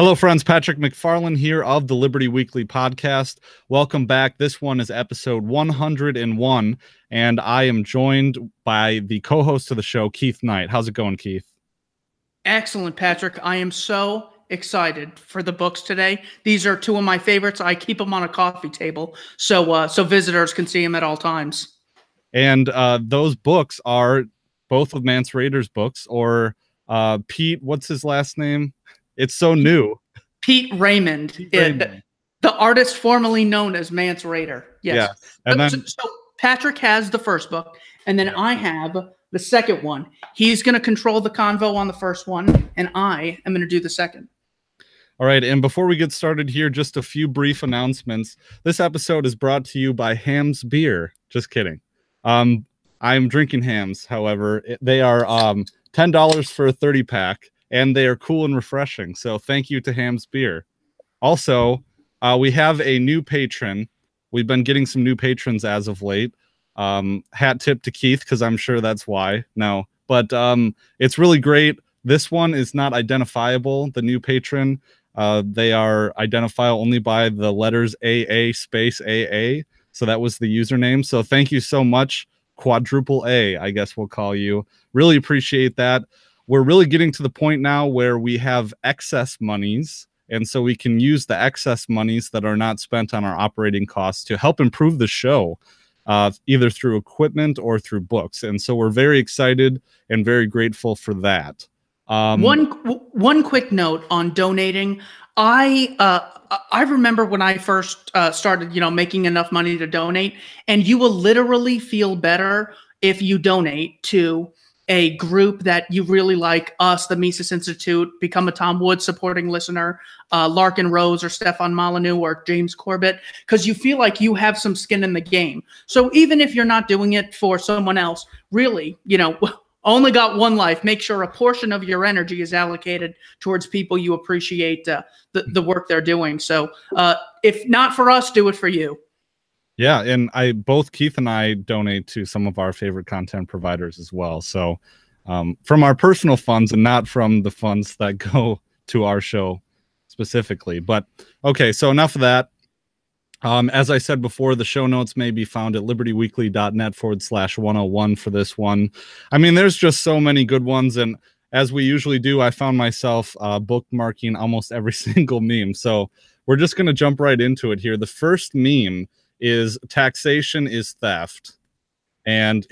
Hello, friends. Patrick McFarlane here of the Liberty Weekly podcast. Welcome back. This one is episode 101, and I am joined by the co-host of the show, Keith Knight. How's it going, Keith? Excellent, Patrick. I am so excited for the books today. These are two of my favorites. I keep them on a coffee table so visitors can see them at all times. And those books are both of Mance Rayder's books, or Pete, what's his last name? It's so new. Pete Raymond, the artist formerly known as Mance Rayder. Yes. Yeah. And then, so Patrick has the first book, and then I have the second one. He's going to control the convo on the first one, and I am going to do the second. All right, and before we get started here, just a few brief announcements. This episode is brought to you by Ham's Beer. Just kidding. I'm drinking Ham's, however. They are $10 for a 30-pack. And they are cool and refreshing. So thank you to Ham's Beer. Also, we have a new patron. We've been getting some new patrons as of late. Hat tip to Keith, because I'm sure that's why. No, but it's really great. This one is not identifiable, the new patron. They are identifiable only by the letters AA space AA. So that was the username. So thank you so much, Quadruple A, I guess we'll call you. Really appreciate that. We're really getting to the point now where we have excess monies, and so we can use the excess monies that are not spent on our operating costs to help improve the show, either through equipment or through books. And so we're very excited and very grateful for that. One quick note on donating. I remember when I first started, making enough money to donate, and you will literally feel better if you donate to a group that you really like, us, the Mises Institute, Become a Tom Woods supporting listener, Larkin Rose or Stefan Molyneux or James Corbett, because you feel like you have some skin in the game. So even if you're not doing it for someone else, really, only got one life, make sure a portion of your energy is allocated towards people you appreciate the work they're doing. So if not for us, do it for you. Yeah, and both Keith and I donate to some of our favorite content providers as well. So from our personal funds and not from the funds that go to our show specifically. But okay, so enough of that. As I said before, the show notes may be found at libertyweekly.net/101 for this one. I mean, there's just so many good ones. And as we usually do, I found myself bookmarking almost every single meme. So we're just going to jump right into it here. The first meme is taxation is theft, and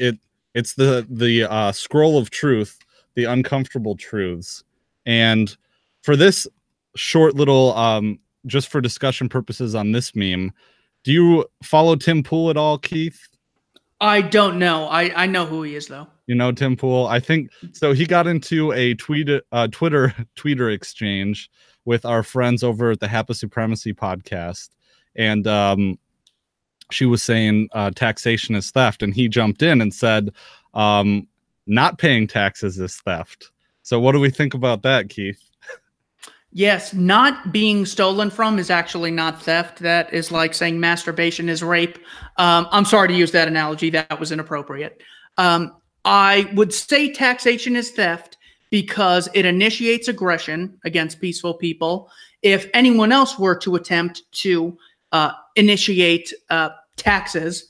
it's the scroll of truth, the uncomfortable truths. And for this short little just for discussion purposes on this meme, do you follow Tim Pool at all, Keith? I don't know. I know who he is, though. You know Tim Pool? I think so. He got into a Twitter exchange with our friends over at the Hapa Supremacy podcast, and she was saying taxation is theft, and he jumped in and said not paying taxes is theft. So what do we think about that, Keith? Yes, not being stolen from is actually not theft. That is like saying masturbation is rape. I'm sorry to use that analogy. That was inappropriate. I would say taxation is theft because it initiates aggression against peaceful people. If anyone else were to attempt to initiate taxes,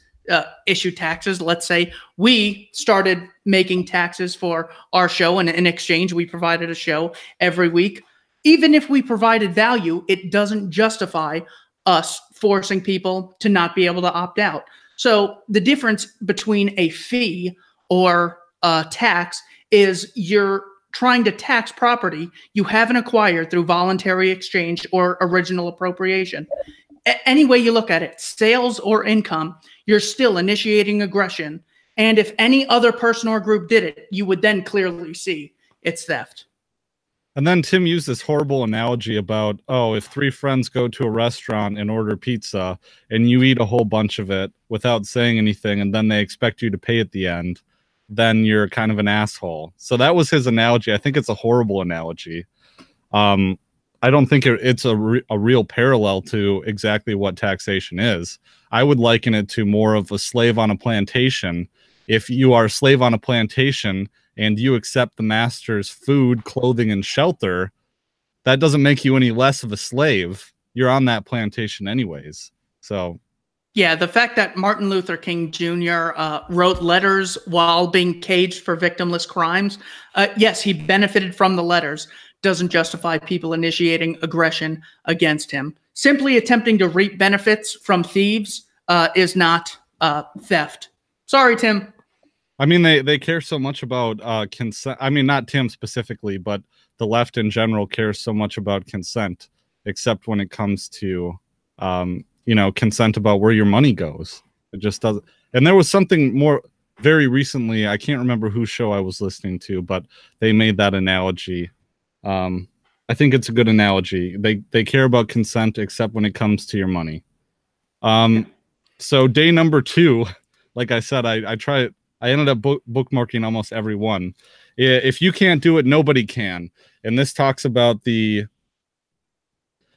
issue taxes. Let's say we started making taxes for our show, and in exchange, we provided a show every week. Even if we provided value, it doesn't justify us forcing people to not be able to opt out. So the difference between a fee or a tax is you're trying to tax property you haven't acquired through voluntary exchange or original appropriation. Any way you look at it, sales or income, you're still initiating aggression. And if any other person or group did it, you would then clearly see it's theft. And then Tim used this horrible analogy about, oh, if three friends go to a restaurant and order pizza and you eat a whole bunch of it without saying anything, and then they expect you to pay at the end, then you're kind of an asshole. So that was his analogy. I think it's a horrible analogy. I don't think it's a real parallel to exactly what taxation is. I would liken it to more of a slave on a plantation. If you are a slave on a plantation and you accept the master's food, clothing, and shelter, that doesn't make you any less of a slave. You're on that plantation anyways. So yeah, the fact that Martin Luther King Jr. Wrote letters while being caged for victimless crimes, yes, he benefited from the letters, doesn't justify people initiating aggression against him. Simply attempting to reap benefits from thieves is not theft. Sorry, Tim. I mean, they care so much about consent. I mean, not Tim specifically, but the left in general cares so much about consent, except when it comes to, you know, consent about where your money goes. It just doesn't. And there was something more very recently. I can't remember whose show I was listening to, but they made that analogy. I think it's a good analogy. They care about consent, except when it comes to your money. So day number 2, like I said, I ended up bookmarking almost every one. If you can't do it, nobody can. And this talks about the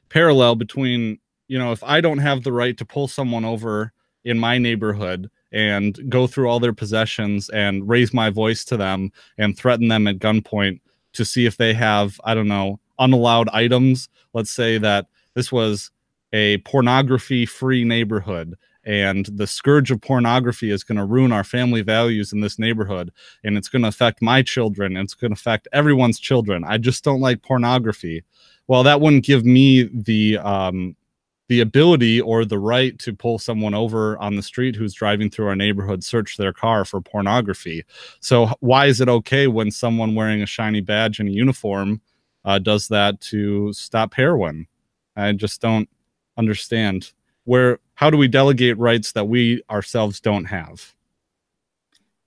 parallel between, you know, if I don't have the right to pull someone over in my neighborhood and go through all their possessions and raise my voice to them and threaten them at gunpoint to see if they have, I don't know, unallowed items. Let's say that this was a pornography-free neighborhood, and the scourge of pornography is going to ruin our family values in this neighborhood, and it's going to affect my children, and it's going to affect everyone's children. I just don't like pornography. Well, that wouldn't give me the ability or the right to pull someone over on the street who's driving through our neighborhood, search their car for pornography. So why is it okay when someone wearing a shiny badge and a uniform does that to stop heroin? I just don't understand. How do we delegate rights that we ourselves don't have?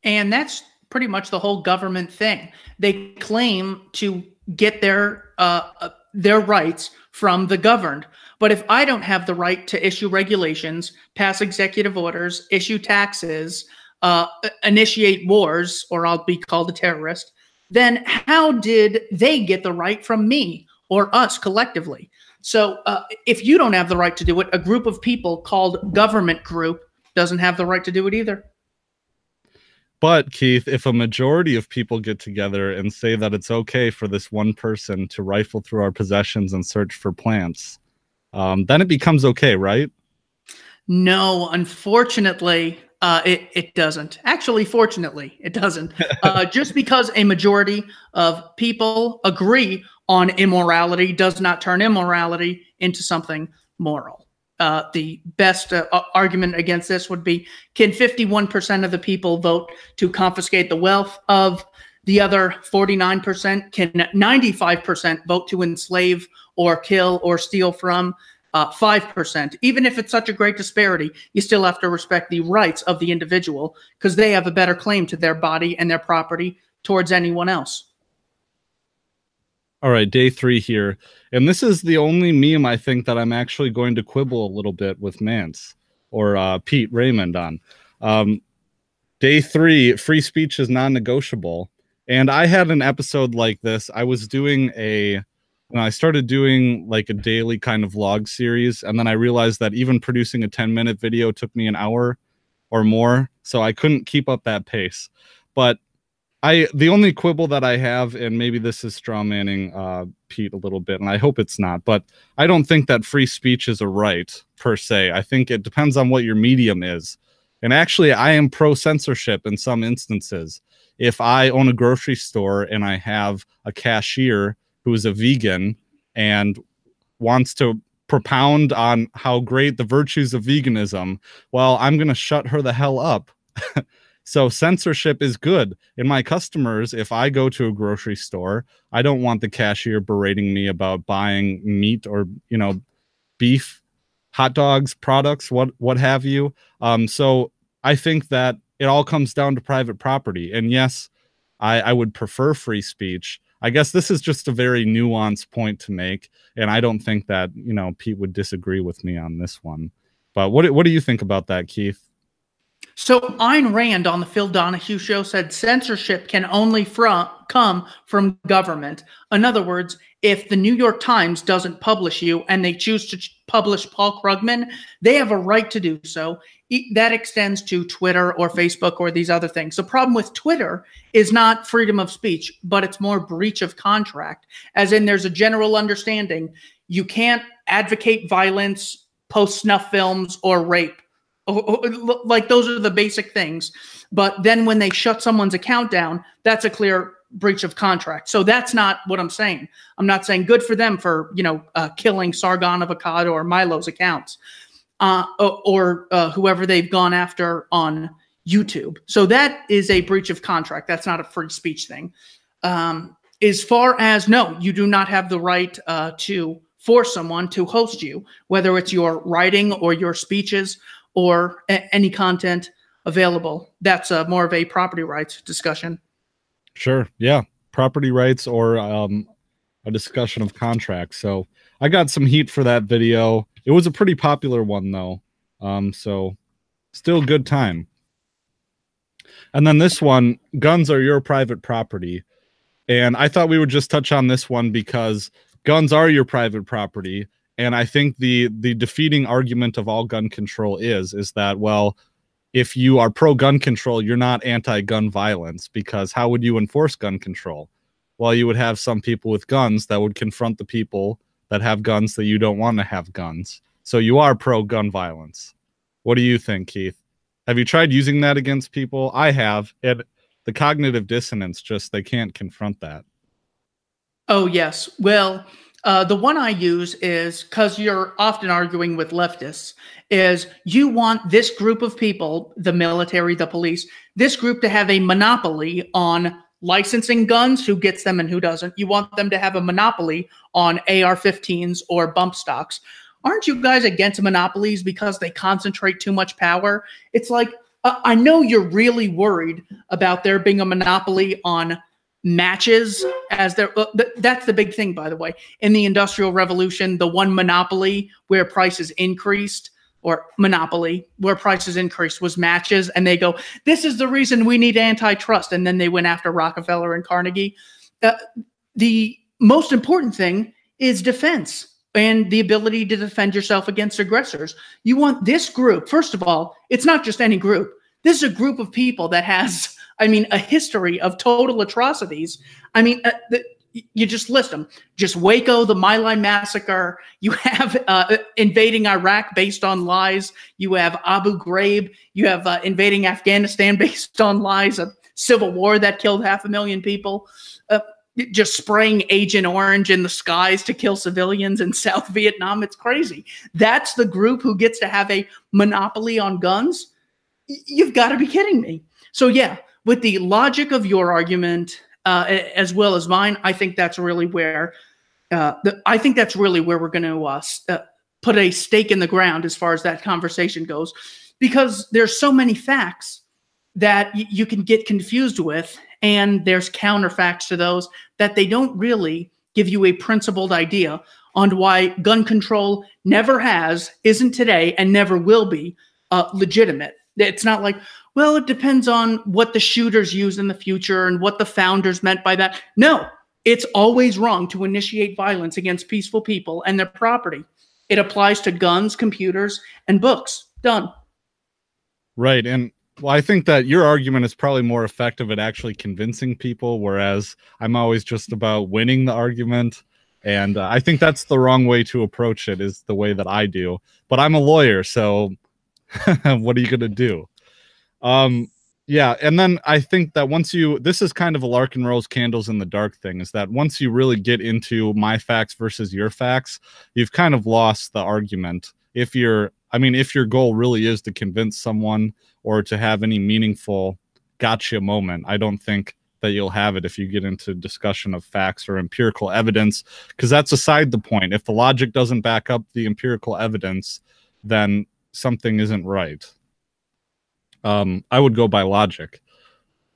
And that's pretty much the whole government thing. They claim to get their rights from the governed. But if I don't have the right to issue regulations, pass executive orders, issue taxes, initiate wars, or I'll be called a terrorist, then how did they get the right from me or us collectively? So if you don't have the right to do it, a group of people called government group doesn't have the right to do it either. But Keith, if a majority of people get together and say that it's okay for this one person to rifle through our possessions and search for plants, then it becomes okay, right? No, unfortunately, it doesn't. Actually, fortunately, it doesn't. Just because a majority of people agree on immorality does not turn immorality into something moral. The best argument against this would be, can 51% of the people vote to confiscate the wealth of the other 49%? Can 95% vote to enslave or kill or steal from 5%? Even if it's such a great disparity, you still have to respect the rights of the individual because they have a better claim to their body and their property towards anyone else. All right, day 3 here. And this is the only meme I think that I'm actually going to quibble a little bit with Mance or Pete Raymond on. Day 3, free speech is non-negotiable. And I had an episode like this. I was doing I started doing like a daily kind of vlog series. And then I realized that even producing a 10-minute video took me an hour or more. So I couldn't keep up that pace. But the only quibble that I have, and maybe this is strawmanning Pete a little bit, and I hope it's not, but I don't think that free speech is a right per se. I think it depends on what your medium is. And actually, I am pro-censorship in some instances. If I own a grocery store and I have a cashier who is a vegan and wants to propound on how great the virtues of veganism, well, I'm going to shut her the hell up. So censorship is good. In my customers, if I go to a grocery store, I don't want the cashier berating me about buying meat or, you know, beef, hot dogs, products, what have you. So I think that it all comes down to private property. And yes, I would prefer free speech. I guess this is just a very nuanced point to make. And I don't think that, you know, Pete would disagree with me on this one. But what do you think about that, Keith? So Ayn Rand on the Phil Donahue show said censorship can only come from government. In other words, if the New York Times doesn't publish you and they choose to publish Paul Krugman, they have a right to do so. That extends to Twitter or Facebook or these other things. The problem with Twitter is not freedom of speech, but it's more breach of contract, as in there's a general understanding you can't advocate violence, post snuff films, or rape. Like those are the basic things. But then when they shut someone's account down, that's a clear breach of contract. So that's not what I'm saying. I'm not saying good for them for, killing Sargon of Akkad or Milo's accounts or whoever they've gone after on YouTube. So that is a breach of contract. That's not a free speech thing. As far as, no, you do not have the right to force someone to host you, whether it's your writing or your speeches or any content available. That's more of a property rights discussion. Sure. Yeah. Property rights or a discussion of contracts. So I got some heat for that video. It was a pretty popular one, though. So still good time. And then this one, guns are your private property. And I thought we would just touch on this one because guns are your private property. And I think the defeating argument of all gun control is that, well, if you are pro-gun control, you're not anti-gun violence, because how would you enforce gun control? Well, you would have some people with guns that would confront the people that have guns that you don't want to have guns. So you are pro-gun violence. What do you think, Keith? Have you tried using that against people? I have. And the cognitive dissonance, just they can't confront that. Oh, yes. Well, the one I use is, because you're often arguing with leftists, is you want this group of people, the military, the police, this group to have a monopoly on licensing guns, who gets them and who doesn't. You want them to have a monopoly on AR-15s or bump stocks. Aren't you guys against monopolies because they concentrate too much power? It's like, I know you're really worried about there being a monopoly on matches, as there that's the big thing, by the way. In the Industrial Revolution, the one monopoly where prices increased, or monopoly where prices increased, was matches. And they go, this is the reason we need antitrust. And then they went after Rockefeller and Carnegie. The most important thing is defense and the ability to defend yourself against aggressors. You want this group, first of all, it's not just any group. This is a group of people that has, a history of total atrocities. You just list them. Just Waco, the My Lai massacre. You have invading Iraq based on lies. You have Abu Ghraib. You have invading Afghanistan based on lies. A civil war that killed 500,000 people. Just spraying Agent Orange in the skies to kill civilians in South Vietnam. It's crazy. That's the group who gets to have a monopoly on guns? You've got to be kidding me. So yeah, with the logic of your argument, as well as mine, I think that's really where we're going to put a stake in the ground as far as that conversation goes, because there's so many facts that you can get confused with, and there's counterfacts to those that they don't really give you a principled idea on why gun control never has, isn't today, and never will be legitimate. It's not like, well, it depends on what the shooters use in the future and what the founders meant by that. No, it's always wrong to initiate violence against peaceful people and their property. It applies to guns, computers, and books. Done. Right. And well, I think that your argument is probably more effective at actually convincing people, whereas I'm always just about winning the argument. And I think that's the wrong way to approach it, is the way that I do. But I'm a lawyer, so what are you going to do? Yeah, and then I think that this is kind of a Larkin Rose candles in the dark thing, is that once you really get into my facts versus your facts, you've kind of lost the argument. If your goal really is to convince someone or to have any meaningful gotcha moment, I don't think that you'll have it if you get into discussion of facts or empirical evidence, because that's aside the point. If the logic doesn't back up the empirical evidence, then something isn't right. I would go by logic.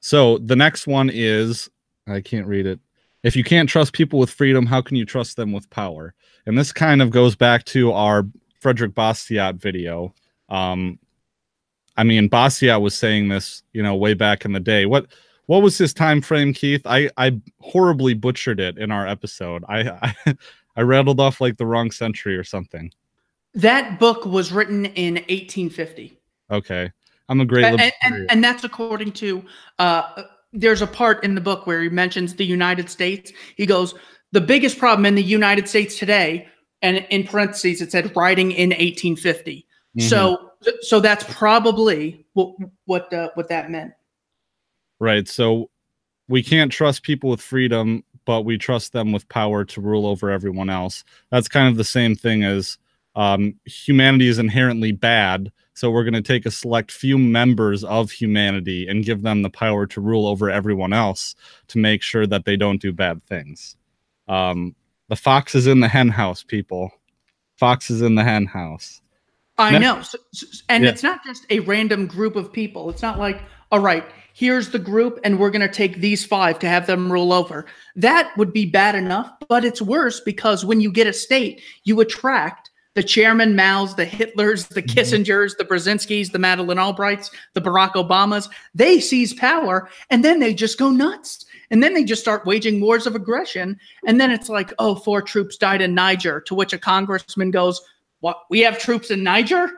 So the next one is, I can't read it. If you can't trust people with freedom, how can you trust them with power? And this kind of goes back to our Frederick Bastiat video. I mean, Basquiat was saying this, you know, way back in the day. What was his time frame, Keith? I horribly butchered it in our episode. I rattled off like the wrong century or something. That book was written in 1850. Okay. I'm a great and that's according to there's a part in the book where he mentions the United States. He goes, the biggest problem in the United States today, and in parentheses it said writing in 1850. Mm-hmm. So that's probably what that meant. Right. So we can't trust people with freedom, but we trust them with power to rule over everyone else. That's kind of the same thing as humanity is inherently bad. So we're going to take a select few members of humanity and give them the power to rule over everyone else to make sure that they don't do bad things. The fox is in the hen house, people. Fox is in the hen house. I know. And it's not just a random group of people. It's not like, all right, here's the group and we're going to take these 5 to have them rule over. That would be bad enough, but it's worse because when you get a state, you attract the Chairman Maos, the Hitlers, the Kissingers, the Brzezinskis, the Madeleine Albrights, the Barack Obamas. They seize power and then they just go nuts. And then they just start waging wars of aggression. And then it's like, oh, 4 troops died in Niger, to which a congressman goes, what? We have troops in Niger?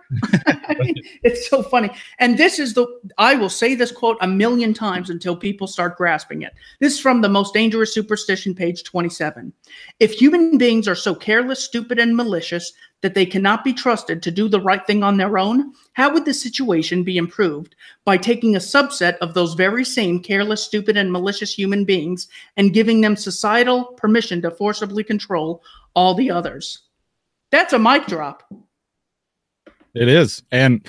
I mean, it's so funny. And this is I will say this quote a million times until people start grasping it. This is from The Most Dangerous Superstition, page 27. If human beings are so careless, stupid, and malicious that they cannot be trusted to do the right thing on their own, how would the situation be improved by taking a subset of those very same careless, stupid, and malicious human beings and giving them societal permission to forcibly control all the others? That's a mic drop. It is. And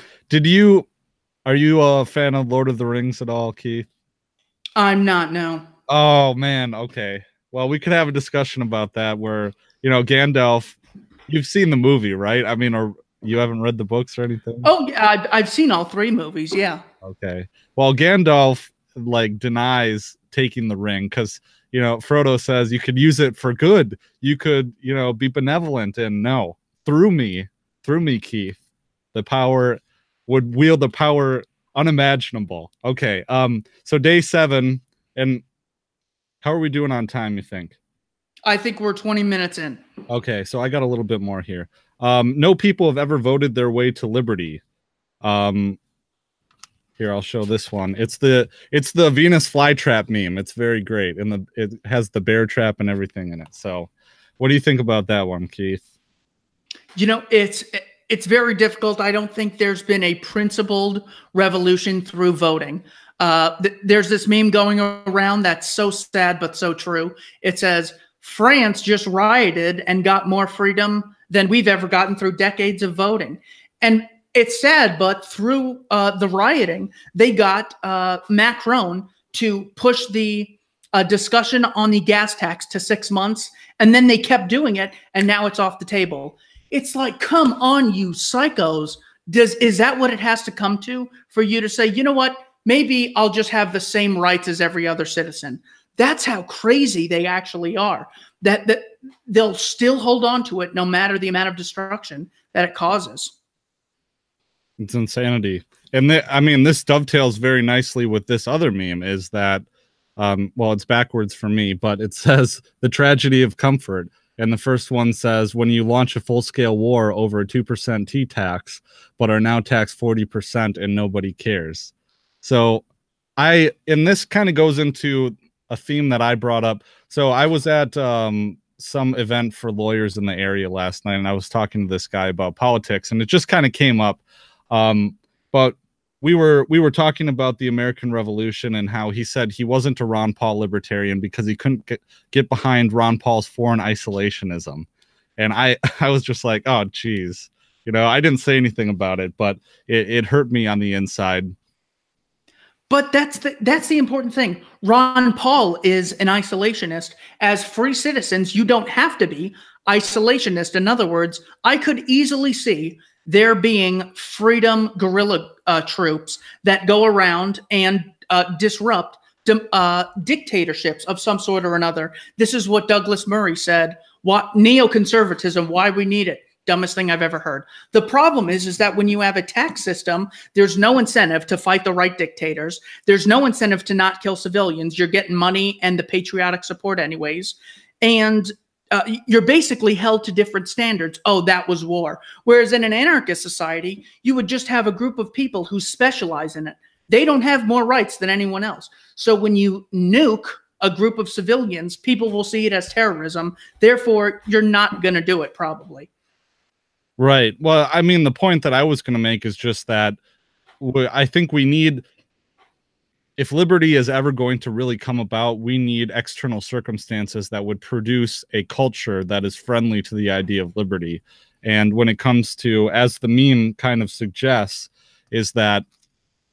are you a fan of Lord of the Rings at all, Keith? I'm not, no. Oh, man. Okay. Well, we could have a discussion about that where, you know, Gandalf, you've seen the movie, right? I mean, or you haven't read the books or anything? Oh, yeah, I've seen all 3 movies, yeah. Okay. Well, Gandalf, like, denies taking the ring because, you know, Frodo says you could use it for good. You could, you know, be benevolent. And no, through me, Keith, the power would wield the power unimaginable. Okay. So day 7, and how are we doing on time, you think? I think we're 20 minutes in. Okay. So I got a little bit more here. No people have ever voted their way to liberty. Here, I'll show this one. It's the Venus flytrap meme. It's very great, and it has the bear trap and everything in it. So, what do you think about that one, Keith? You know, it's very difficult. I don't think there's been a principled revolution through voting. There's this meme going around that's so sad but so true. It says France just rioted and got more freedom than we've ever gotten through decades of voting, and it's sad, but through the rioting, they got Macron to push the discussion on the gas tax to 6 months, and then they kept doing it, and now it's off the table. It's like, come on, you psychos. Is that what it has to come to for you to say, you know what, maybe I'll just have the same rights as every other citizen? That's how crazy they actually are, that they'll still hold on to it no matter the amount of destruction that it causes. It's insanity. And I mean, this dovetails very nicely with this other meme is that, well, it's backwards for me, but it says the tragedy of comfort. And the first one says, when you launch a full-scale war over a 2% T-tax, but are now taxed 40% and nobody cares. So and this kind of goes into a theme that I brought up. So I was at some event for lawyers in the area last night, and I was talking to this guy about politics, and it just kind of came up. But we were talking about the American Revolution and how he said he wasn't a Ron Paul libertarian because he couldn't get behind Ron Paul's foreign isolationism. And I was just like, oh, geez, you know, I didn't say anything about it, but it hurt me on the inside. But that's the important thing. Ron Paul is an isolationist. As free citizens, you don't have to be isolationist. In other words, I could easily see there being freedom guerrilla troops that go around and disrupt dictatorships of some sort or another. This is what Douglas Murray said. What neoconservatism, why we need it. dumbest thing I've ever heard. The problem is that when you have a tax system, there's no incentive to fight the right dictators. There's no incentive to not kill civilians. You're getting money and the patriotic support anyways. And you're basically held to different standards. Oh, that was war. Whereas in an anarchist society, you would just have a group of people who specialize in it. They don't have more rights than anyone else. So when you nuke a group of civilians, people will see it as terrorism. Therefore, you're not going to do it, probably. Right. Well, I mean, the point that I was going to make is just that I think we need, if liberty is ever going to really come about, we need external circumstances that would produce a culture that is friendly to the idea of liberty. And when it comes to, as the meme kind of suggests, is that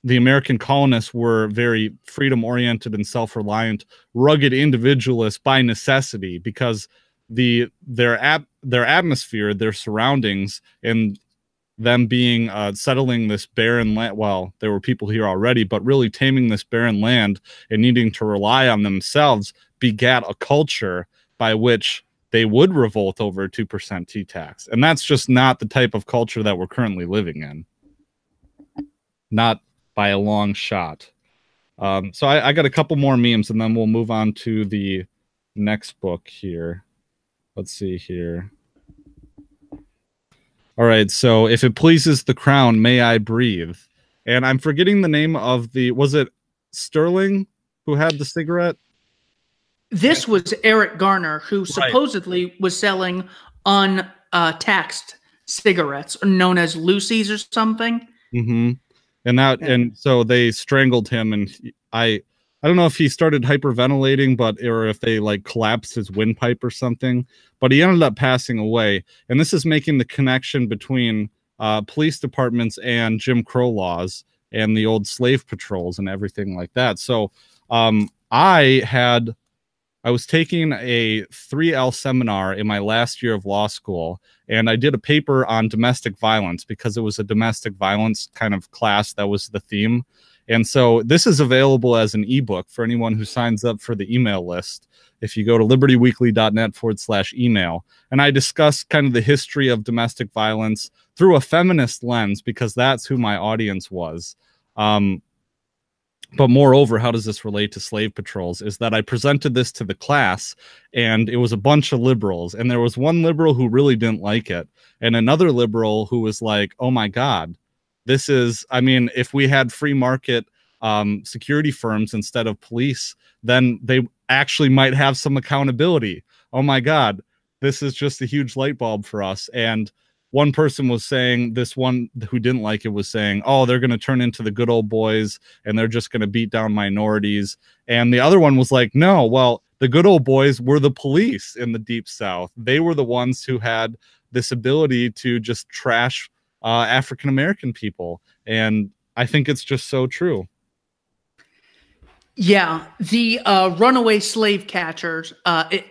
the American colonists were very freedom-oriented and self-reliant, rugged individualists by necessity, because their atmosphere, their surroundings, and them being settling this barren land. Well, there were people here already, but really taming this barren land and needing to rely on themselves begat a culture by which they would revolt over a 2% T-tax. And that's just not the type of culture that we're currently living in. Not by a long shot. So I got a couple more memes, and then we'll move on to the next book here. Let's see here. All right, so if it pleases the crown, may I breathe? And I'm forgetting the name of the, was it Sterling who had the cigarette? This was Eric Garner, who supposedly was selling untaxed cigarettes, known as Lucy's or something. Mm-hmm. And so they strangled him, and I don't know if he started hyperventilating, or if they like collapsed his windpipe or something, but he ended up passing away. And this is making the connection between police departments and Jim Crow laws and the old slave patrols and everything like that. So I was taking a 3L seminar in my last year of law school, and I did a paper on domestic violence because it was a domestic violence kind of class that was the theme. And so this is available as an ebook for anyone who signs up for the email list. If you go to libertyweekly.net/email, and I discuss kind of the history of domestic violence through a feminist lens, because that's who my audience was. But moreover, how does this relate to slave patrols? Is that I presented this to the class, and it was a bunch of liberals, and there was one liberal who really didn't like it, and another liberal who was like, oh my God, this is, I mean, if we had free market security firms instead of police, then they actually might have some accountability. Oh my God, this is just a huge light bulb for us. And one person was saying, this one who didn't like it was saying, oh, they're going to turn into the good old boys and they're just going to beat down minorities. And the other one was like, no, well, the good old boys were the police in the Deep South. They were the ones who had this ability to just trash African-American people. And I think it's just so true. Yeah, the runaway slave catchers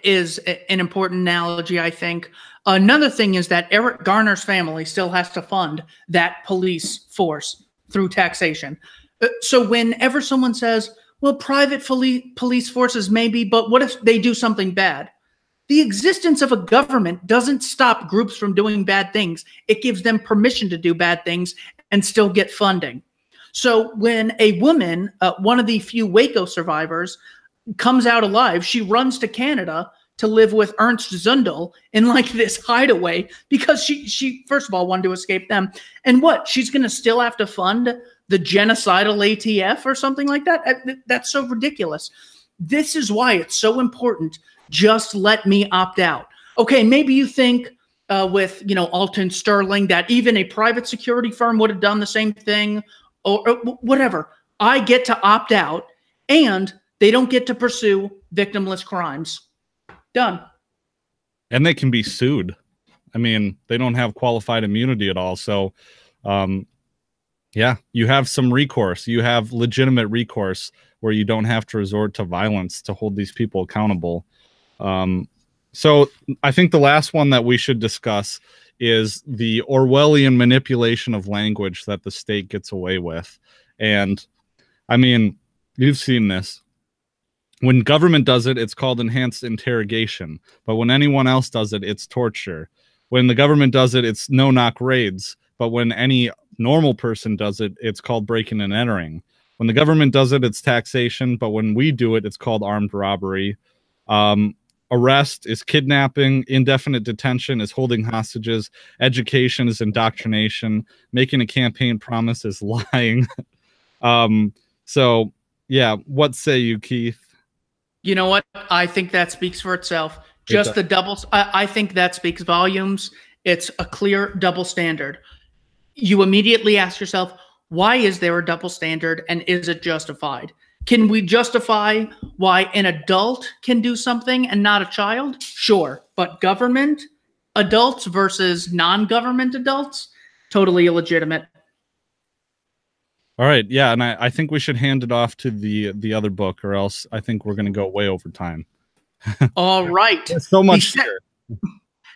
is an important analogy, I think. Another thing is that Eric Garner's family still has to fund that police force through taxation. So whenever someone says, well, private police forces maybe, but what if they do something bad? The existence of a government doesn't stop groups from doing bad things. It gives them permission to do bad things and still get funding. So when a woman, one of the few Waco survivors, comes out alive, she runs to Canada to live with Ernst Zundel in like this hideaway because she first of all wanted to escape them. And what? She's going to still have to fund the genocidal ATF or something like that? That's so ridiculous. This is why it's so important. Just let me opt out. Okay, maybe you think with, Alton Sterling that even a private security firm would have done the same thing or whatever. I get to opt out and they don't get to pursue victimless crimes. Done. And they can be sued. I mean, they don't have qualified immunity at all. So, yeah, you have some recourse. You have legitimate recourse where you don't have to resort to violence to hold these people accountable. So I think the last one that we should discuss is the Orwellian manipulation of language that the state gets away with. And I mean, you've seen this. When government does it, it's called enhanced interrogation. But when anyone else does it, it's torture. When the government does it, it's no-knock raids. But when any normal person does it, it's called breaking and entering. When the government does it, it's taxation. But when we do it, it's called armed robbery. Arrest is kidnapping. Indefinite detention is holding hostages. Education is indoctrination. Making a campaign promise is lying. So, yeah, what say you, Keith? You know what? I think that speaks for itself. Just the doubles. I think that speaks volumes. It's a clear double standard. You immediately ask yourself, why is there a double standard, and is it justified? Can we justify why an adult can do something and not a child? Sure. But government adults versus non-government adults, totally illegitimate. All right. Yeah. And I think we should hand it off to the other book, or else I think we're going to go way over time. All right. There's so much here.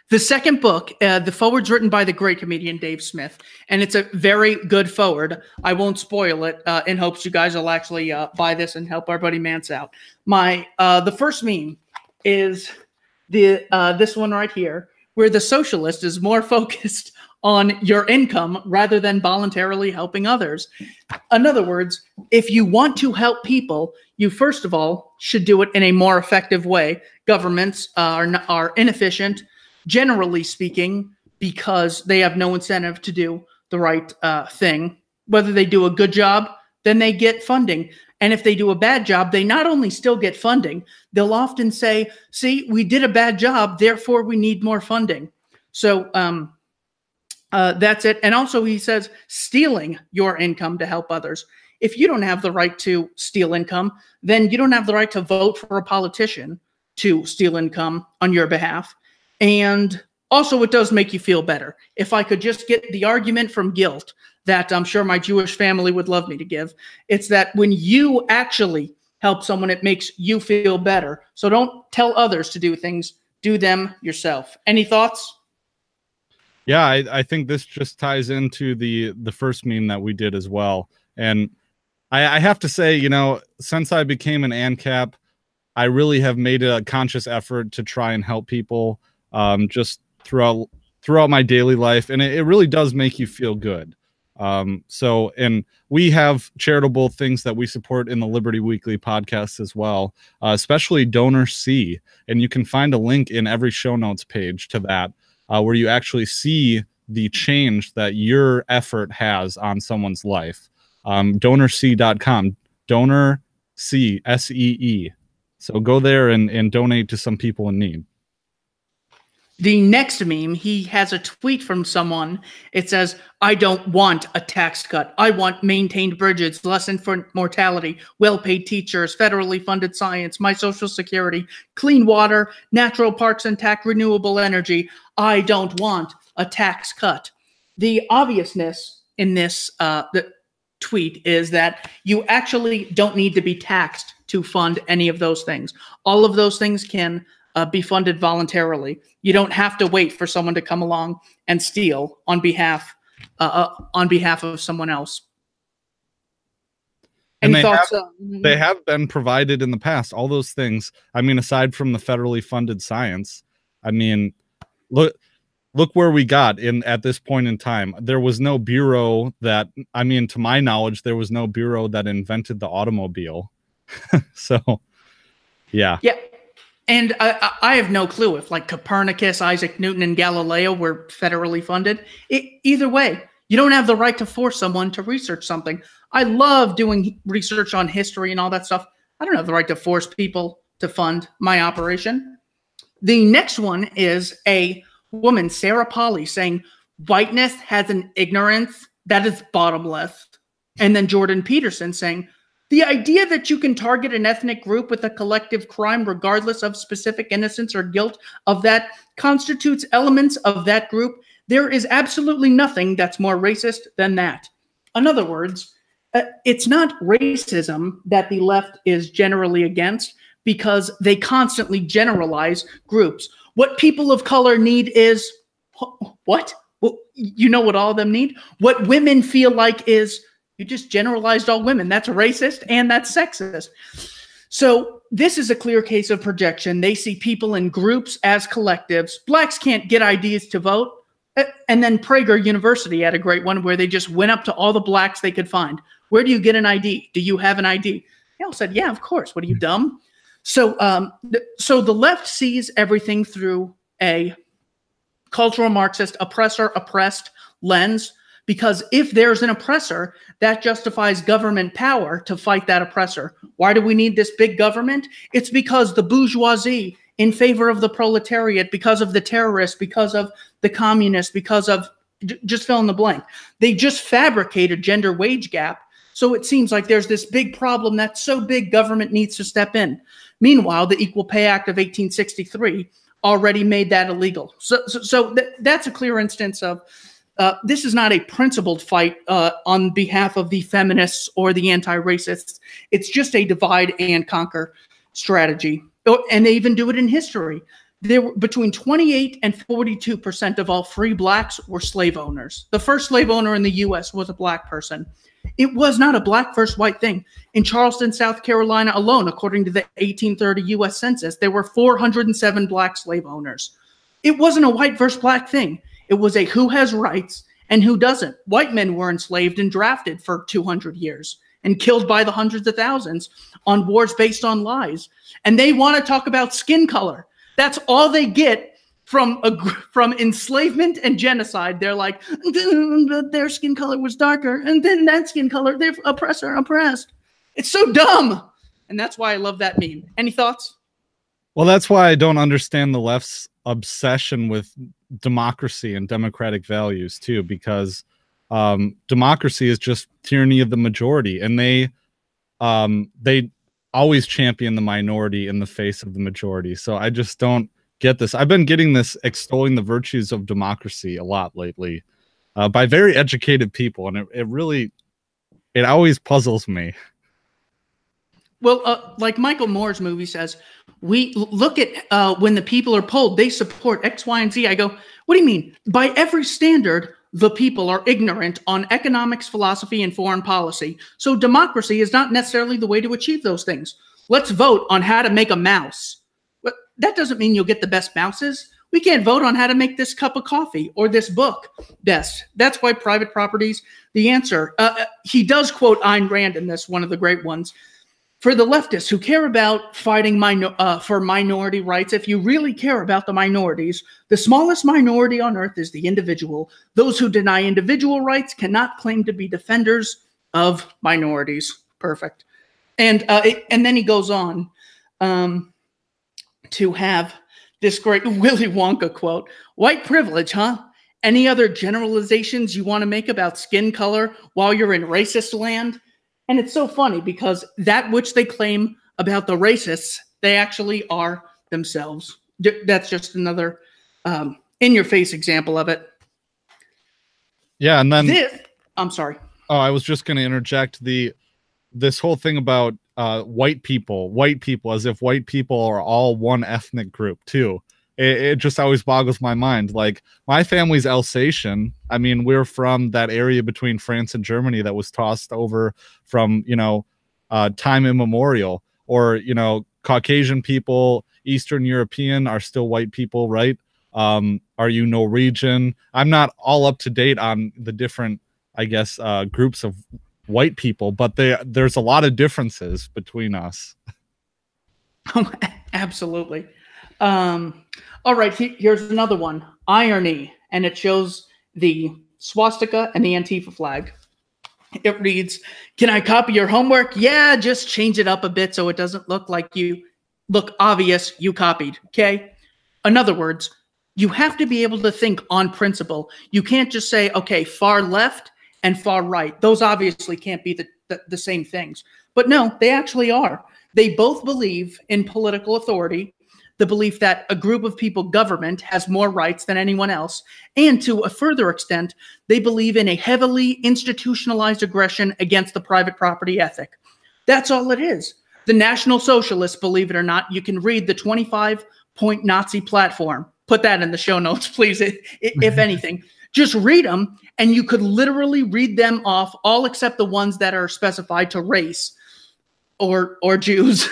The second book, the forward's written by the great comedian Dave Smith, and it's a very good forward. I won't spoil it in hopes you guys will actually buy this and help our buddy Mance out. The first meme is this one right here, where the socialist is more focused on your income rather than voluntarily helping others. In other words, if you want to help people, you first of all should do it in a more effective way. Governments are inefficient, generally speaking, because they have no incentive to do the right thing. Whether they do a good job, then they get funding. And if they do a bad job, they not only still get funding, they'll often say, see, we did a bad job, therefore we need more funding. So that's it. And also he says, stealing your income to help others. If you don't have the right to steal income, then you don't have the right to vote for a politician to steal income on your behalf. And also, it does make you feel better. If I could just get the argument from guilt that I'm sure my Jewish family would love me to give, it's that when you actually help someone, it makes you feel better. So don't tell others to do things. Do them yourself. Any thoughts? Yeah, I think this just ties into the first meme that we did as well. And I have to say, you know, since I became an ANCAP, I really have made a conscious effort to try and help people just throughout my daily life. And it really does make you feel good. And we have charitable things that we support in the Liberty Weekly podcast as well, especially Donor C. And you can find a link in every show notes page to that, where you actually see the change that your effort has on someone's life. DonorC.com, Donor C, S-E-E. So go there and donate to some people in need. The next meme, he has a tweet from someone. It says, I don't want a tax cut. I want maintained bridges, less infant mortality, well-paid teachers, federally funded science, my social security, clean water, natural parks intact, renewable energy. I don't want a tax cut. The obviousness in this the tweet is that you actually don't need to be taxed to fund any of those things. All of those things can be funded voluntarily. You don't have to wait for someone to come along and steal on behalf of someone else. Any thoughts? They have been provided in the past. All those things. I mean, aside from the federally funded science, I mean, look where we got at this point in time. There was no bureau that, I mean, to my knowledge, there was no bureau that invented the automobile. So, yeah. Yeah. And I have no clue if like Copernicus, Isaac Newton, and Galileo were federally funded. Either way, you don't have the right to force someone to research something. I love doing research on history and all that stuff. I don't have the right to force people to fund my operation. The next one is a woman, Sarah Polly, saying, whiteness has an ignorance that is bottomless. And then Jordan Peterson saying, the idea that you can target an ethnic group with a collective crime regardless of specific innocence or guilt of that constitutes elements of that group. There is absolutely nothing that's more racist than that. In other words, it's not racism that the left is generally against because they constantly generalize groups. What people of color need is what? Well, you know what all of them need? What women feel like is you just generalized all women. That's racist and that's sexist. So this is a clear case of projection. They see people in groups as collectives. Blacks can't get IDs to vote. And then Prager University had a great one where they just went up to all the blacks they could find. Where do you get an ID? Do you have an ID? They all said, yeah, of course. What are you, dumb? So, so the left sees everything through a cultural Marxist oppressor-oppressed lens, because if there's an oppressor, that justifies government power to fight that oppressor. Why do we need this big government? It's because the bourgeoisie in favor of the proletariat, because of the terrorists, because of the communists, because of just fill in the blank. They just fabricate a gender wage gap. So it seems like there's this big problem that's so big government needs to step in. Meanwhile, the Equal Pay Act of 1863 already made that illegal. So that's a clear instance of this is not a principled fight on behalf of the feminists or the anti-racists. It's just a divide and conquer strategy. And they even do it in history. There were between 28 and 42% of all free blacks were slave owners. The first slave owner in the U.S. was a black person. It was not a black versus white thing. In Charleston, South Carolina alone, according to the 1830 U.S. Census, there were 407 black slave owners. It wasn't a white versus black thing. It was a who has rights and who doesn't. White men were enslaved and drafted for 200 years and killed by the hundreds of thousands on wars based on lies. And they want to talk about skin color. That's all they get from enslavement and genocide. They're like, their skin color was darker, and then that skin color, they're oppressed. It's so dumb. And that's why I love that meme. Any thoughts? Well, that's why I don't understand the left's obsession with democracy and democratic values too, because democracy is just tyranny of the majority, and they always champion the minority in the face of the majority. So I just don't get this. I've been getting this extolling the virtues of democracy a lot lately by very educated people, and it always puzzles me. Well, like Michael Moore's movie says, we look at when the people are polled, they support X, Y, and Z. I go, what do you mean? By every standard, the people are ignorant on economics, philosophy, and foreign policy. So democracy is not necessarily the way to achieve those things. Let's vote on how to make a mouse. But that doesn't mean you'll get the best mouses. We can't vote on how to make this cup of coffee or this book best. That's why private property's the answer. He does quote Ayn Rand in this, one of the great ones. For the leftists who care about fighting for minority rights, if you really care about the minorities, the smallest minority on earth is the individual. Those who deny individual rights cannot claim to be defenders of minorities. Perfect. And then he goes on to have this great Willy Wonka quote, white privilege, huh? Any other generalizations you want to make about skin color while you're in racist land? And it's so funny because that which they claim about the racists, they actually are themselves. That's just another in-your-face example of it. Yeah, and then I'm sorry. Oh, I was just going to interject this whole thing about white people as if white people are all one ethnic group too. It just always boggles my mind. Like, my family's Alsatian. I mean, we're from that area between France and Germany that was tossed over from, time immemorial. Or, Caucasian people, Eastern European are still white people, right? Are you Norwegian? I'm not all up to date on the different, I guess, groups of white people, but there's a lot of differences between us. Oh, absolutely. All right, here's another one. Irony, and it shows the swastika and the Antifa flag. It reads, can I copy your homework? Yeah, just change it up a bit so it doesn't look like you look obvious you copied, okay? In other words, you have to be able to think on principle. You can't just say, okay, far left and far right. Those obviously can't be the same things. But no, they actually are. They both believe in political authority, the belief that a group of people, government, has more rights than anyone else. And to a further extent, they believe in a heavily institutionalized aggression against the private property ethic. That's all it is. The National Socialists, believe it or not, you can read the 25-point Nazi platform. Put that in the show notes, please, if anything. Just read them, and you could literally read them off, all except the ones that are specified to race or Jews.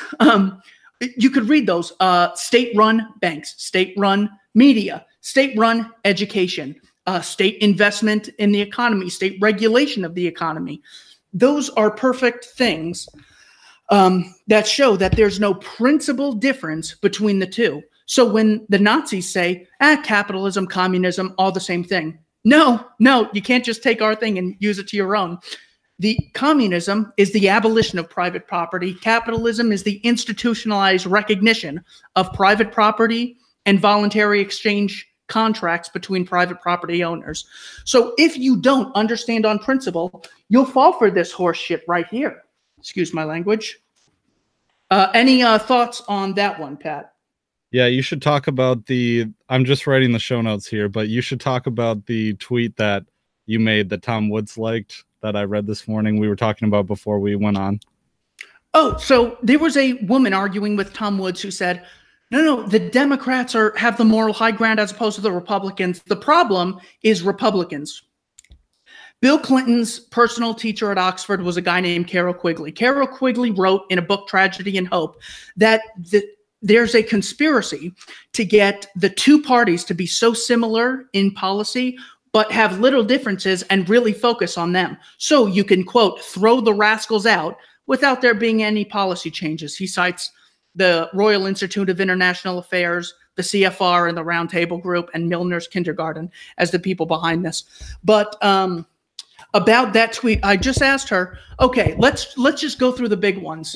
You could read those. State-run banks, state-run media, state-run education, state investment in the economy, state regulation of the economy. Those are perfect things that show that there's no principal difference between the two. So when the Nazis say, capitalism, communism, all the same thing. No, you can't just take our thing and use it to your own. The communism is the abolition of private property. Capitalism is the institutionalized recognition of private property and voluntary exchange contracts between private property owners. So if you don't understand on principle, you'll fall for this horse shit right here. Excuse my language. Any thoughts on that one, Pat? Yeah, you should talk about I'm just writing the show notes here, but you should talk about the tweet that you made that Tom Woods liked that I read this morning. We were talking about before we went on. Oh, so there was a woman arguing with Tom Woods who said, no, the Democrats have the moral high ground as opposed to the Republicans. The problem is Republicans. Bill Clinton's personal teacher at Oxford was a guy named Carroll Quigley. Carroll Quigley wrote in a book, Tragedy and Hope, that there's a conspiracy to get the two parties to be so similar in policy, but have little differences and really focus on them. So you can, quote, throw the rascals out without there being any policy changes. He cites the Royal Institute of International Affairs, the CFR and the Round Table Group, and Milner's Kindergarten as the people behind this. But about that tweet, I just asked her, okay, let's just go through the big ones.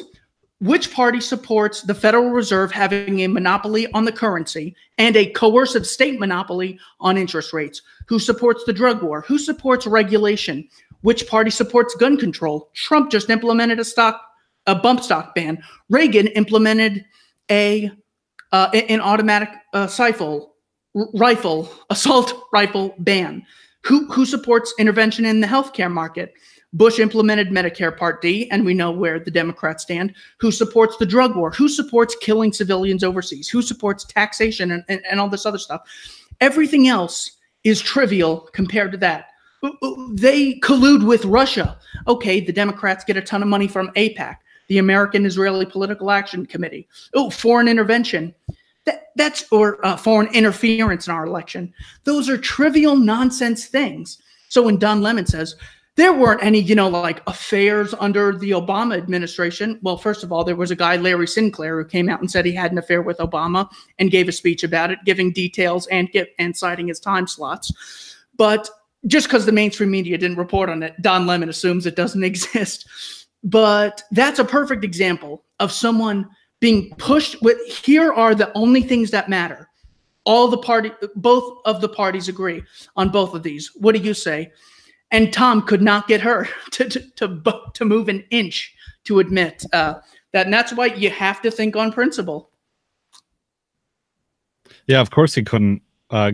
Which party supports the Federal Reserve having a monopoly on the currency and a coercive state monopoly on interest rates? Who supports the drug war? Who supports regulation? Which party supports gun control? Trump just implemented a bump stock ban. Reagan implemented an automatic assault rifle ban. Who supports intervention in the healthcare market? Bush implemented Medicare Part D, and we know where the Democrats stand. Who supports the drug war? Who supports killing civilians overseas? Who supports taxation and all this other stuff? Everything else is trivial compared to that. They collude with Russia. Okay, the Democrats get a ton of money from AIPAC, the American Israeli Political Action Committee. Oh, foreign intervention. That's foreign interference in our election. Those are trivial nonsense things. So when Don Lemon says, there weren't any, affairs under the Obama administration. Well, first of all, there was a guy, Larry Sinclair, who came out and said he had an affair with Obama and gave a speech about it, giving details and citing his time slots. But just because the mainstream media didn't report on it, Don Lemon assumes it doesn't exist. But that's a perfect example of someone being pushed with, here are the only things that matter. Both of the parties agree on both of these. What do you say? And Tom could not get her to move an inch to admit that. And that's why you have to think on principle. Yeah, of course he couldn't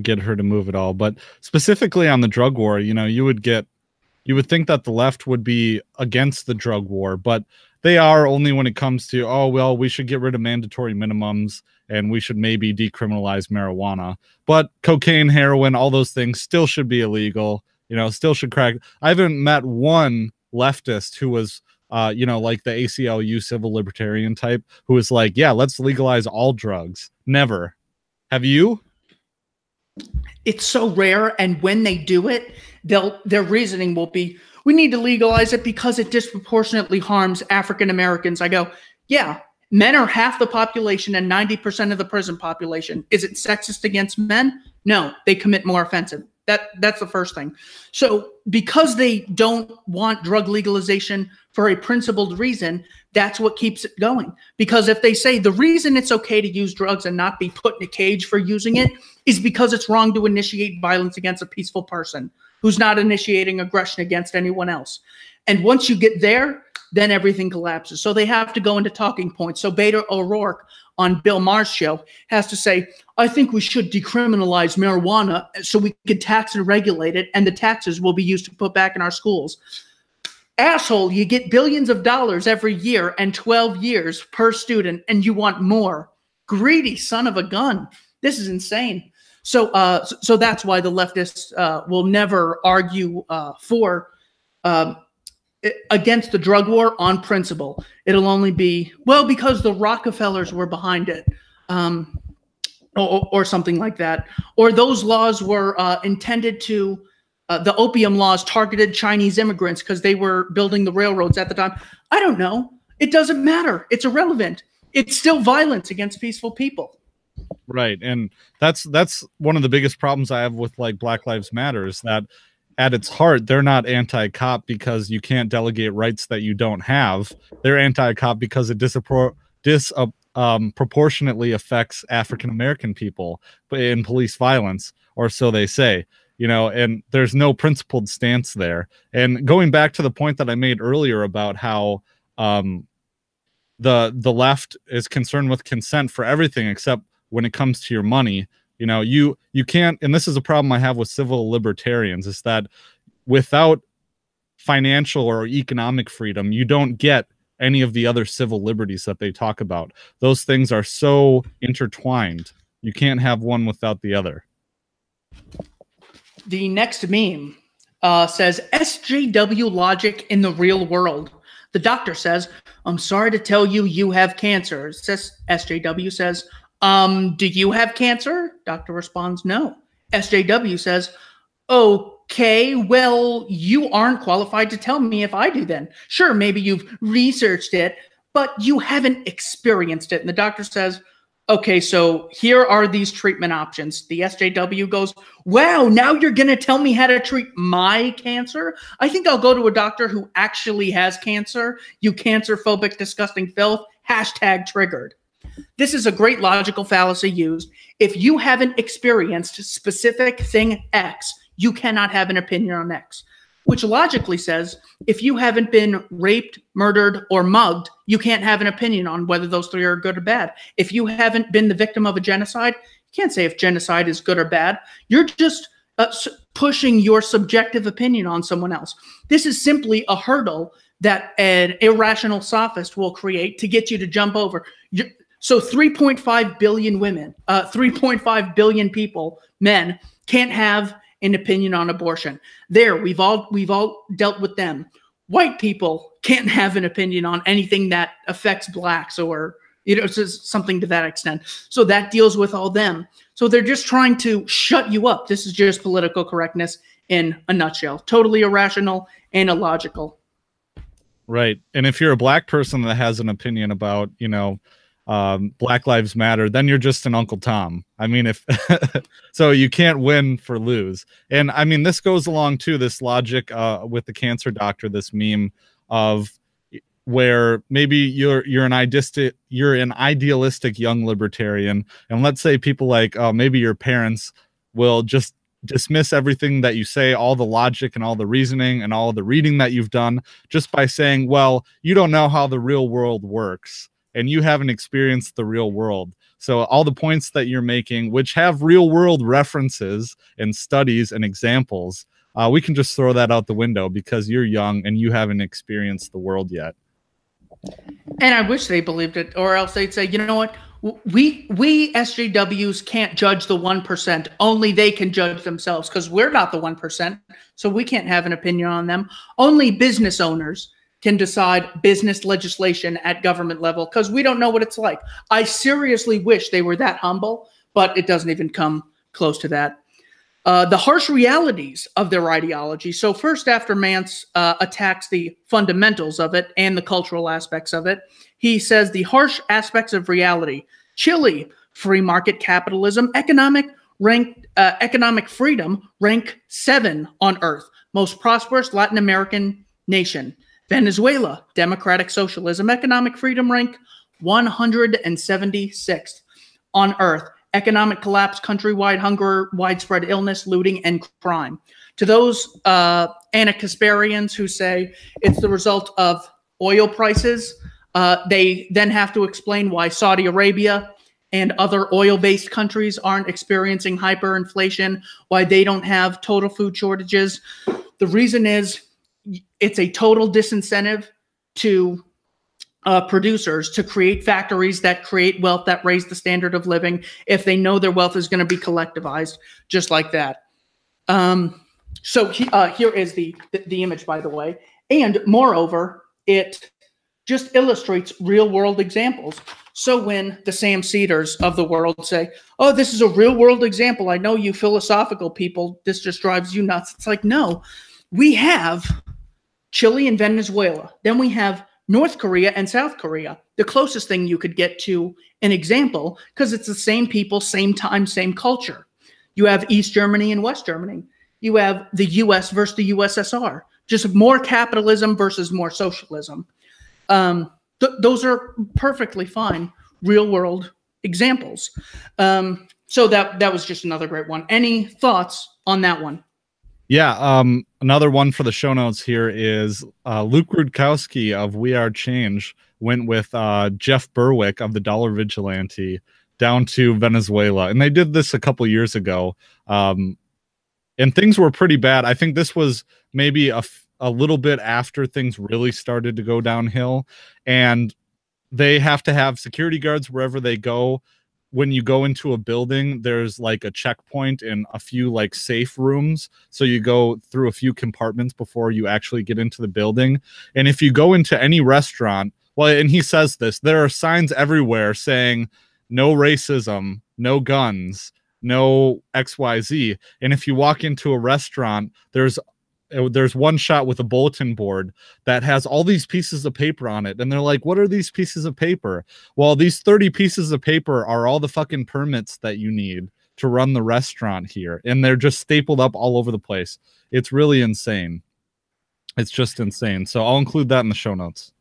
get her to move at all. But specifically on the drug war, you would think that the left would be against the drug war, but they are only when it comes to, oh, well, we should get rid of mandatory minimums and we should maybe decriminalize marijuana. But cocaine, heroin, all those things still should be illegal. Still should crack. I haven't met one leftist who was, like the ACLU civil libertarian type who was like, yeah, let's legalize all drugs. Never. Have you? It's so rare. And when they do it, their reasoning will be, we need to legalize it because it disproportionately harms African Americans. I go, yeah, men are half the population and 90% of the prison population. Is it sexist against men? No, they commit more offensive. That's the first thing. So because they don't want drug legalization for a principled reason, that's what keeps it going. Because if they say the reason it's okay to use drugs and not be put in a cage for using it is because it's wrong to initiate violence against a peaceful person who's not initiating aggression against anyone else. And once you get there, then everything collapses. So they have to go into talking points. So Beto O'Rourke on Bill Maher's show has to say, I think we should decriminalize marijuana so we can tax and regulate it, and the taxes will be used to put back in our schools. Asshole, you get billions of dollars every year and 12 years per student, and you want more. Greedy son of a gun. This is insane. So that's why the leftists will never argue for against the drug war on principle. It'll only be, well, because the Rockefellers were behind it, or something like that. Or those laws were intended to, the opium laws targeted Chinese immigrants because they were building the railroads at the time. I don't know. It doesn't matter. It's irrelevant. It's still violence against peaceful people. Right. And that's one of the biggest problems I have with like Black Lives Matter is that at its heart, they're not anti-cop because you can't delegate rights that you don't have. They're anti-cop because it disproportionately affects African-American people in police violence, or so they say, you know, and there's no principled stance there. And going back to the point that I made earlier about how the left is concerned with consent for everything except when it comes to your money. You know, you can't, and this is a problem I have with civil libertarians, is that without financial or economic freedom, you don't get any of the other civil liberties that they talk about. Those things are so intertwined. You can't have one without the other. The next meme says, SJW logic in the real world. The doctor says, I'm sorry to tell you, you have cancer. SJW says, do you have cancer? Doctor responds, no. SJW says, okay, well, you aren't qualified to tell me if I do then. Sure, maybe you've researched it, but you haven't experienced it. And the doctor says, okay, so here are these treatment options. The SJW goes, wow, now you're going to tell me how to treat my cancer? I think I'll go to a doctor who actually has cancer. You cancer-phobic, disgusting filth. Hashtag triggered. This is a great logical fallacy used. If you haven't experienced specific thing X, you cannot have an opinion on X, which logically says if you haven't been raped, murdered, or mugged, you can't have an opinion on whether those three are good or bad. If you haven't been the victim of a genocide, you can't say if genocide is good or bad. You're just pushing your subjective opinion on someone else. This is simply a hurdle that an irrational sophist will create to get you to jump over. So 3.5 billion women, 3.5 billion people, men, can't have an opinion on abortion. There, we've all dealt with them. White people can't have an opinion on anything that affects blacks or, you know, something to that extent. So that deals with all them. So they're just trying to shut you up. This is just political correctness in a nutshell. Totally irrational and illogical. Right. And if you're a black person that has an opinion about, you know, Black Lives Matter, then you're just an Uncle Tom. I mean, if so, you can't win for lose. And I mean, this goes along to this logic with the cancer doctor, this meme of where maybe you're an idealistic young libertarian, and let's say people like maybe your parents will just dismiss everything that you say, all the logic and all the reasoning and all the reading that you've done, just by saying, well, you don't know how the real world works and you haven't experienced the real world. So all the points that you're making, which have real world references and studies and examples, we can just throw that out the window because you're young and you haven't experienced the world yet. And I wish they believed it, or else they'd say, you know what? We SJWs can't judge the 1%. Only they can judge themselves because we're not the 1%. So we can't have an opinion on them. Only business owners can decide business legislation at government level because we don't know what it's like. I seriously wish they were that humble, but it doesn't even come close to that. The harsh realities of their ideology. So first, after Mance attacks the fundamentals of it and the cultural aspects of it, he says the harsh aspects of reality: Chile, free market capitalism, economic freedom, rank 7 on Earth, most prosperous Latin American nation. Venezuela, democratic socialism, economic freedom, rank 176th on Earth. Economic collapse, countrywide hunger, widespread illness, looting, and crime. To those anarcho-Kasparians who say it's the result of oil prices, they then have to explain why Saudi Arabia and other oil-based countries aren't experiencing hyperinflation, why they don't have total food shortages. The reason is it's a total disincentive to producers to create factories that create wealth, that raise the standard of living, if they know their wealth is going to be collectivized just like that. So here is the image, by the way. And moreover, it just illustrates real world examples. So when the Sam Cedars of the world say, oh, this is a real world example, I know you philosophical people, this just drives you nuts. It's like, no, we have Chile and Venezuela. Then we have North Korea and South Korea, the closest thing you could get to an example, because it's the same people, same time, same culture. You have East Germany and West Germany. You have the US versus the USSR, just more capitalism versus more socialism. Those are perfectly fine real world examples. So that was just another great one. Any thoughts on that one? Yeah, another one for the show notes here is Luke Rudkowski of We Are Change went with Jeff Berwick of the Dollar Vigilante down to Venezuela. And they did this a couple years ago. And things were pretty bad. I think this was maybe a little bit after things really started to go downhill. And they have to have security guards wherever they go. When you go into a building, there's like a checkpoint and a few like safe rooms. So you go through a few compartments before you actually get into the building. And if you go into any restaurant, well, and he says this, there are signs everywhere saying no racism, no guns, no XYZ. And if you walk into a restaurant, there's one shot with a bulletin board that has all these pieces of paper on it. And they're like, what are these pieces of paper? Well, these 30 pieces of paper are all the fucking permits that you need to run the restaurant here. And they're just stapled up all over the place. It's really insane. It's just insane. So I'll include that in the show notes.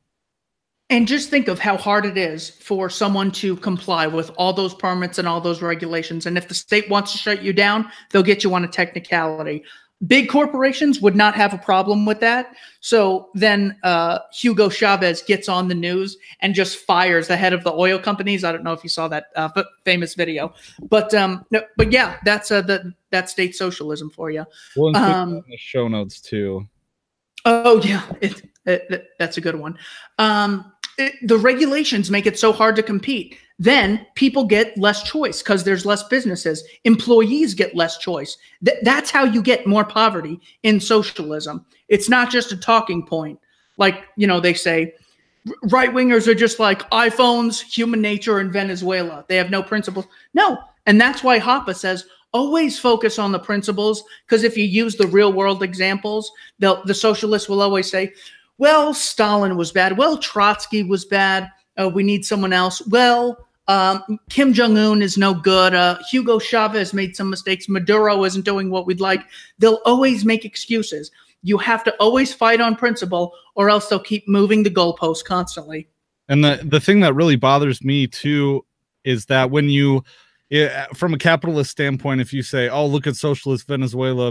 And just think of how hard it is for someone to comply with all those permits and all those regulations. And if the state wants to shut you down, they'll get you on a technicality. Big corporations would not have a problem with that. So then Hugo Chavez gets on the news and just fires the head of the oil companies. I don't know if you saw that famous video, but yeah, that's that state socialism for you. We'll include that in the show notes too. Oh yeah, that's a good one. The regulations make it so hard to compete. Then people get less choice because there's less businesses. Employees get less choice. That's how you get more poverty in socialism. It's not just a talking point. Like, they say right-wingers are just like iPhones, human nature, and Venezuela. They have no principles. No. And that's why Hoppe says, always focus on the principles, because if you use the real-world examples, the socialists will always say, well, Stalin was bad. Well, Trotsky was bad. We need someone else. Well, Kim Jong-un is no good. Hugo Chavez made some mistakes. Maduro isn't doing what we'd like. They'll always make excuses. You have to always fight on principle, or else they'll keep moving the goalposts constantly. And the thing that really bothers me, too, is that when from a capitalist standpoint, if you say, oh, look at socialist Venezuela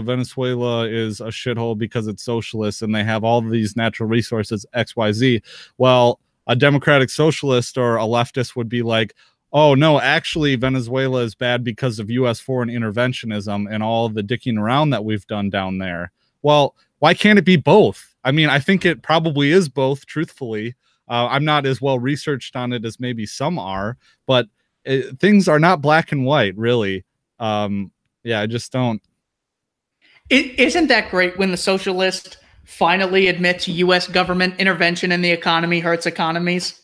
is a shithole because it's socialist and they have all of these natural resources, XYZ. Well, a democratic socialist or a leftist would be like, oh, no, actually, Venezuela is bad because of U.S. foreign interventionism and all the dicking around that we've done down there. Well, why can't it be both? I mean, I think it probably is both, truthfully. I'm not as well researched on it as maybe some are, but things are not black and white, really. Yeah, I just don't. Isn't that great when the socialist finally admits U.S. government intervention in the economy hurts economies?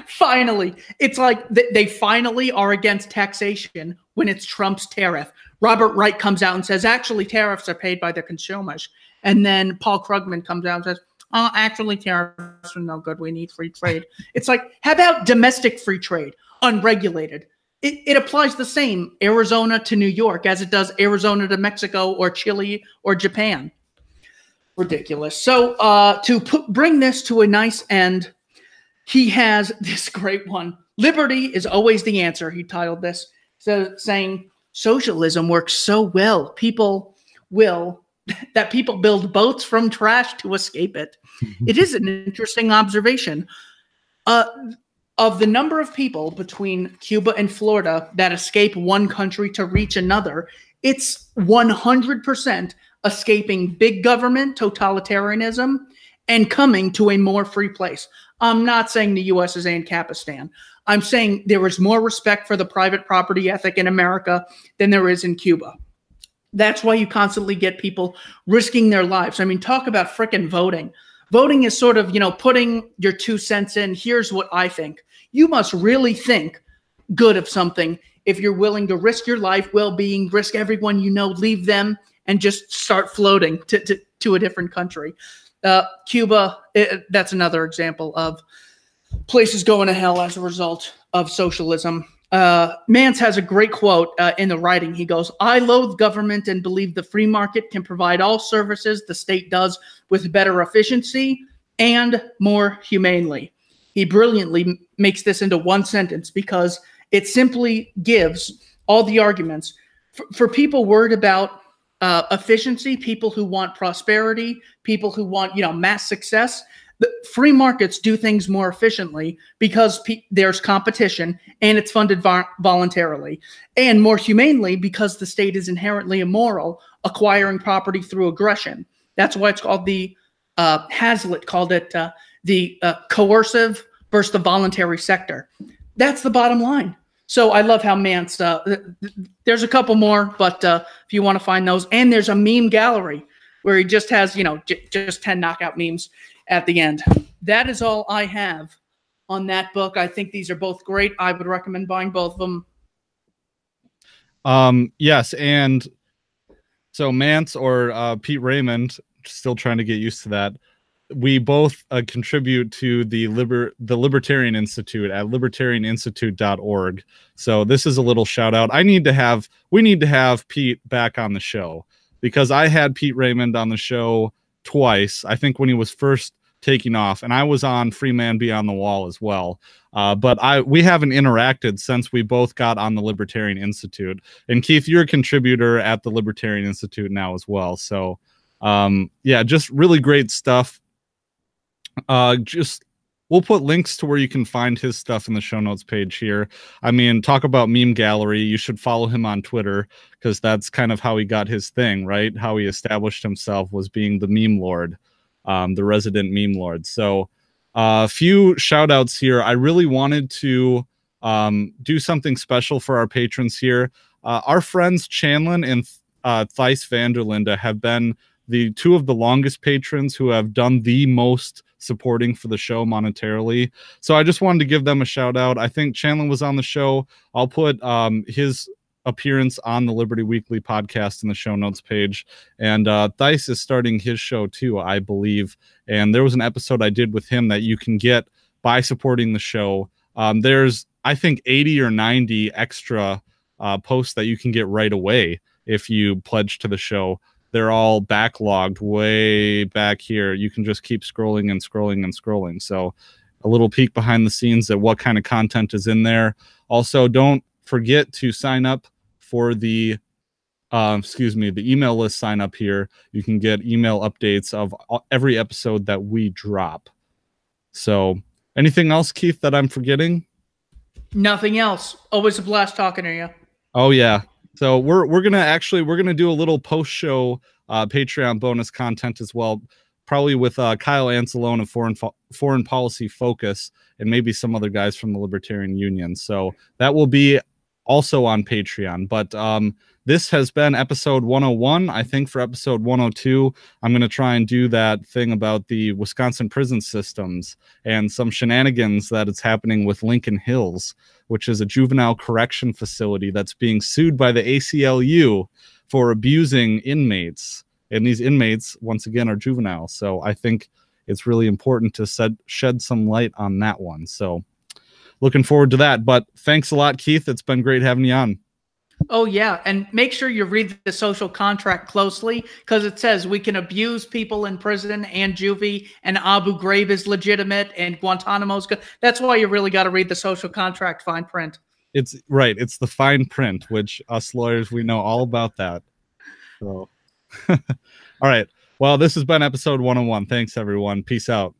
Finally. It's like they finally are against taxation when it's Trump's tariff. Robert Wright comes out and says, actually, tariffs are paid by the consumers. And then Paul Krugman comes out and says, oh, actually, tariffs are no good. We need free trade. It's like, how about domestic free trade, unregulated? It applies the same Arizona to New York as it does Arizona to Mexico or Chile or Japan. Ridiculous. So bring this to a nice end, he has this great one. Liberty is always the answer, he titled this. So saying socialism works so well, people build boats from trash to escape it. It is an interesting observation. Of the number of people between Cuba and Florida that escape one country to reach another, it's 100% escaping big government, totalitarianism, and coming to a more free place. I'm not saying the U.S. is Ancapistan. I'm saying there is more respect for the private property ethic in America than there is in Cuba. That's why you constantly get people risking their lives. I mean, talk about frickin' voting. Voting is sort of, putting your 2 cents in. Here's what I think. You must really think good of something if you're willing to risk your life, well-being, risk everyone you know, leave them, and just start floating to a different country. Cuba, that's another example of places going to hell as a result of socialism. Mance has a great quote in the writing. He goes, "I loathe government and believe the free market can provide all services the state does with better efficiency and more humanely." He brilliantly makes this into one sentence because it simply gives all the arguments for people worried about efficiency, people who want prosperity, people who want, mass success. The free markets do things more efficiently because there's competition and it's funded voluntarily, and more humanely because the state is inherently immoral, acquiring property through aggression. That's why it's called Hazlitt called it the coercive versus the voluntary sector. That's the bottom line. So I love how Mance, there's a couple more, but if you want to find those, and there's a meme gallery where he just has, just 10 knockout memes at the end. That is all I have on that book. I think these are both great. I would recommend buying both of them. Yes, and so Mance or Pete Raymond, still trying to get used to that. We both contribute to the Libertarian Institute at libertarianinstitute.org. So this is a little shout out. We need to have Pete back on the show, because I had Pete Raymond on the show twice. I think when he was first taking off, and I was on Free Man Beyond the Wall as well. But we haven't interacted since we both got on the Libertarian Institute. And Keith, you're a contributor at the Libertarian Institute now as well. So yeah, just really great stuff. We'll put links to where you can find his stuff in the show notes page here. I mean, talk about meme gallery. You should follow him on Twitter, because that's kind of how he got his thing, right? How he established himself was being the meme lord, the resident meme lord. So a few shout outs here. I really wanted to do something special for our patrons here. Our friends Chanlin and Thijs Vanderlinde have been the two of the longest patrons who have done the most supporting for the show monetarily. So I just wanted to give them a shout out. I think Chanlin was on the show. I'll put his appearance on the Liberty Weekly podcast in the show notes page. And Thijs is starting his show too, I believe. And there was an episode I did with him that you can get by supporting the show. There's, I think, 80 or 90 extra posts that you can get right away if you pledge to the show. They're all backlogged way back here. You can just keep scrolling and scrolling and scrolling. So a little peek behind the scenes at what kind of content is in there. Also, don't forget to sign up for the email list sign up here. You can get email updates of every episode that we drop. So anything else, Keith, that I'm forgetting? Nothing else. Always a blast talking to you. Oh yeah. So we're gonna do a little post-show Patreon bonus content as well, probably with Kyle Ancelone of Foreign Policy Focus, and maybe some other guys from the Libertarian Union. So that will be also on Patreon. But this has been episode 101. I think for episode 102, I'm going to try and do that thing about the Wisconsin prison systems and some shenanigans that is happening with Lincoln Hills, which is a juvenile correction facility that's being sued by the ACLU for abusing inmates. And these inmates, once again, are juveniles. So I think it's really important to shed some light on that one. So looking forward to that. But thanks a lot, Keith. It's been great having you on. Oh, yeah. And make sure you read the social contract closely, because it says we can abuse people in prison and juvie, and Abu Ghraib is legitimate and Guantanamo's good. That's why you really got to read the social contract fine print. It's right. It's the fine print, which us lawyers, we know all about that. So, all right. Well, this has been episode 101. Thanks, everyone. Peace out.